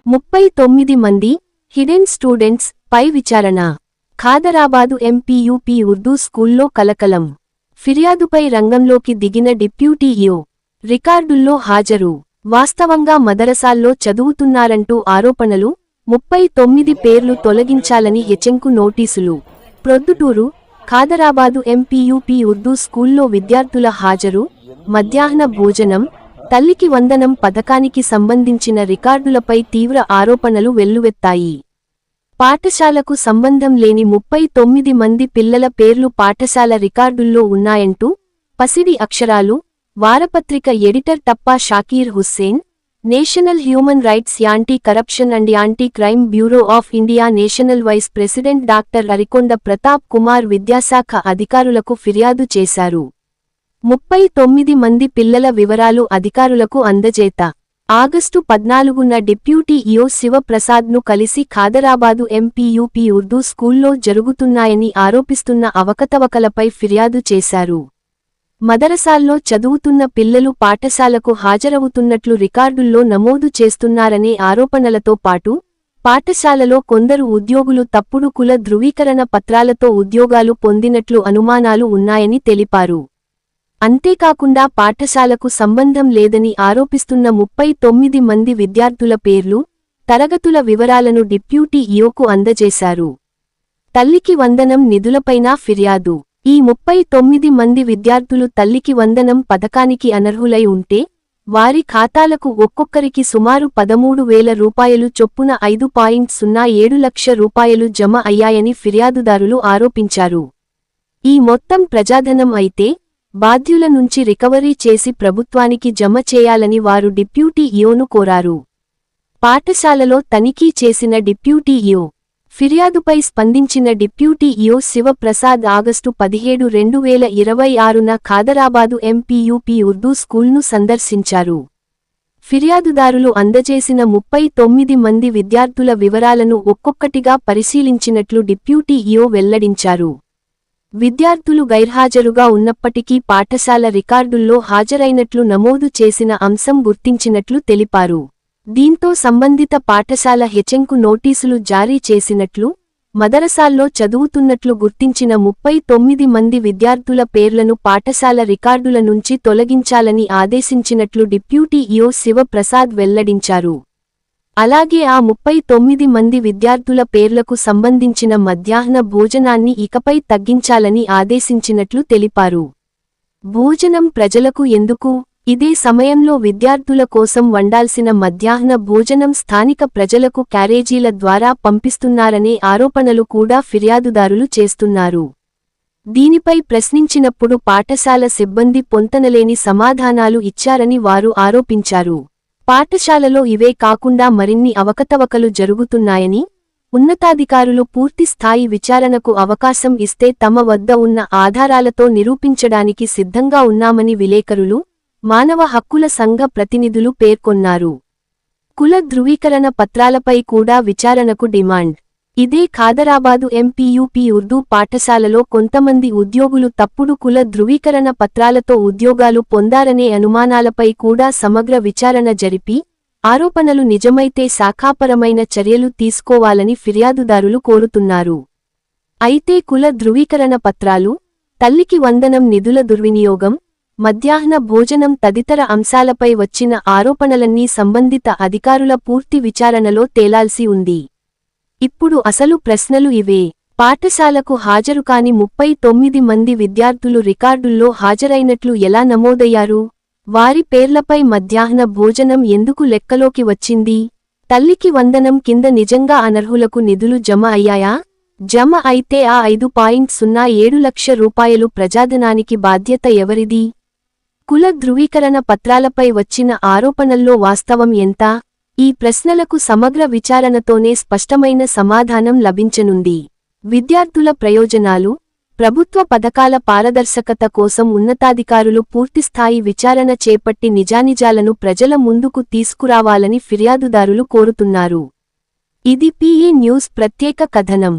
39 మంది hidden students పై విచారణ. ఖాదరాబాదు MPUP Urdu స్కూల్లో కలకలం. ఫిర్యాదుపై రంగంలోకి దిగిన డిప్యూటీ ఈఓ. రికార్డుల్లో హాజరు. వాస్తవంగా మదరసాల్లో చదువుతున్నారంటూ ఆరోపణలు. 39 పేర్లు తొలగించాలని హెచ్ఎంకు నోటీసులు. ప్రొద్దుటూరు, ఖాదరాబాదు ఎంపీయూపీ ఉర్దూ స్కూల్లో విద్యార్థుల హాజరు, మధ్యాహ్న భోజనం, తల్లికి వందనం పథకానికి సంబంధించిన రికార్డులపై తీవ్ర ఆరోపణలు వెల్లువెత్తాయి. పాఠశాలకు సంబంధం లేని 39 మంది పిల్లల పేర్లు పాఠశాల రికార్డుల్లో ఉన్నాయంటూ పసిడి అక్షరాలు. వారపత్రిక editor Tappa Shakir Hussain, national human rights anti corruption and anti crime bureau of India national vice president doctor Arikonda Pratap Kumar విద్యాశాఖ అధికారులకు ఫిర్యాదు చేశారు. 39 మంది పిల్లల వివరాలు అధికారులకు అందజేత. ఆగస్టు 14న డిప్యూటీ ఈఓ శివప్రసాద్ను కలిసి ఖాదరాబాదు ఎంపీయూపీ ఉర్దూ స్కూల్లో జరుగుతున్నాయని ఆరోపిస్తున్న అవకతవకలపై ఫిర్యాదు చేశారు. మదరసాల్లో చదువుతున్న పిల్లలు పాఠశాలకు హాజరవుతున్నట్లు రికార్డుల్లో నమోదు చేస్తున్నారనే ఆరోపణలతో పాటు పాఠశాలలో కొందరు ఉద్యోగులు తప్పుడు కుల ధృవీకరణ పత్రాలతో ఉద్యోగాలు పొందినట్లు అనుమానాలు ఉన్నాయని తెలిపారు. అంతేకాకుండా పాఠశాలకు సంబంధం లేదని ఆరోపిస్తున్న 39 మంది విద్యార్థుల పేర్లు, తరగతుల వివరాలను డిప్యూటీ ఈఓకు అందజేశారు. తల్లికి వందనం నిధులపైనా ఫిర్యాదు. ఈ 39 మంది విద్యార్థులు తల్లికి వందనం పథకానికి అనర్హులై ఉంటే వారి ఖాతాలకు ఒక్కొక్కరికి సుమారు 13,000 రూపాయలు చొప్పున 5.07 లక్ష రూపాయలు జమ అయ్యాయని ఫిర్యాదుదారులు ఆరోపించారు. ఈ మొత్తం ప్రజాధనం అయితే బాధ్యుల నుంచి రికవరీ చేసి ప్రభుత్వానికి జమ చేయాలని వారు డిప్యూటీ ఈఓను కోరారు. పాఠశాలలో తనిఖీ చేసిన డిప్యూటీ ఈఓ. ఫిర్యాదుపై స్పందించిన డిప్యూటీ ఈఓ శివప్రసాద్ ఆగస్టు 17, 2026న ఖాదరాబాదు ఎంపీయూపీ ఉర్దూ స్కూల్ను సందర్శించారు. ఫిర్యాదుదారులు అందజేసిన 39 మంది విద్యార్థుల వివరాలను ఒక్కొక్కటిగా పరిశీలించినట్లు డిప్యూటీ ఈఓ వెల్లడించారు. విద్యార్థులు గైర్హాజరుగా ఉన్నప్పటికీ పాఠశాల రికార్డుల్లో హాజరైనట్లు నమోదు చేసిన అంశం గుర్తించినట్లు తెలిపారు. దీంతో సంబంధిత పాఠశాల హెచ్ఎంకు నోటీసులు జారీ చేసినట్లు, మదరసాల్లో చదువుతున్నట్లు గుర్తించిన 39 మంది విద్యార్థుల పేర్లను పాఠశాల రికార్డుల నుంచి తొలగించాలని ఆదేశించినట్లు డిప్యూటీ ఈఓ శివప్రసాద్ వెల్లడించారు. అలాగే ఆ 39 మంది విద్యార్థుల పేర్లకు సంబంధించిన మధ్యాహ్న భోజనాన్ని ఇకపై తగ్గించాలని ఆదేశించినట్లు తెలిపారు. భోజనం ప్రజలకు ఎందుకు? ఇదే సమయంలో విద్యార్థుల కోసం వండాల్సిన మధ్యాహ్న భోజనం స్థానిక ప్రజలకు క్యారేజీల ద్వారా పంపిస్తున్నారనే ఆరోపణలు కూడా ఫిర్యాదుదారులు చేస్తున్నారు. దీనిపై ప్రశ్నించినప్పుడు పాఠశాల సిబ్బంది పొంతనలేని సమాధానాలు ఇచ్చారని వారు ఆరోపించారు. పాఠశాలలో ఇవే కాకుండా మరిన్ని అవకతవకలు జరుగుతున్నాయని, ఉన్నతాధికారులు పూర్తిస్థాయి విచారణకు అవకాశం ఇస్తే తమ వద్ద ఉన్న ఆధారాలతో నిరూపించడానికి సిద్ధంగా ఉన్నామని విలేకరులు, మానవ హక్కుల సంఘ ప్రతినిధులు పేర్కొన్నారు. కుల ధృవీకరణ పత్రాలపై కూడా విచారణకు డిమాండ్. ఇదే ఖాదరాబాదు ఎంపీయూపీ ఉర్దూ పాఠశాలలో కొంతమంది ఉద్యోగులు తప్పుడు కుల ధృవీకరణ పత్రాలతో ఉద్యోగాలు పొందారనే అనుమానాలపై కూడా సమగ్ర విచారణ జరిపి, ఆరోపణలు నిజమైతే శాఖాపరమైన చర్యలు తీసుకోవాలని ఫిర్యాదుదారులు కోరుతున్నారు. అయితే కుల ధృవీకరణ పత్రాలు, తల్లికి వందనం నిధుల దుర్వినియోగం, మధ్యాహ్న భోజనం తదితర అంశాలపై వచ్చిన ఆరోపణలన్నీ సంబంధిత అధికారుల పూర్తి విచారణలో తేలాల్సి ఉంది. ఇప్పుడు అసలు ప్రశ్నలు ఇవే. పాఠశాలకు హాజరుకాని 39 మంది విద్యార్థులు రికార్డుల్లో హాజరైనట్లు ఎలా నమోదయ్యారు? వారి పేర్లపై మధ్యాహ్న భోజనం ఎందుకు లెక్కలోకి వచ్చింది? తల్లికి వందనం కింద నిజంగా అనర్హులకు నిధులు జమ అయ్యాయా? జమ అయితే ఆ 5.07 లక్ష రూపాయలు ప్రజాధనానికి బాధ్యత ఎవరిది? కుల ధృవీకరణ పత్రాలపై వచ్చిన ఆరోపణల్లో వాస్తవం ఎంత? ఈ ప్రశ్నలకు సమగ్ర విచారణతోనే స్పష్టమైన సమాధానం లభించనుంది. విద్యార్థుల ప్రయోజనాలు, ప్రభుత్వ పథకాల పారదర్శకత కోసం ఉన్నతాధికారులు పూర్తిస్థాయి విచారణ చేపట్టి నిజానిజాలను ప్రజల ముందుకు తీసుకురావాలని ఫిర్యాదుదారులు కోరుతున్నారు. ఇది PE న్యూస్ ప్రత్యేక కథనం.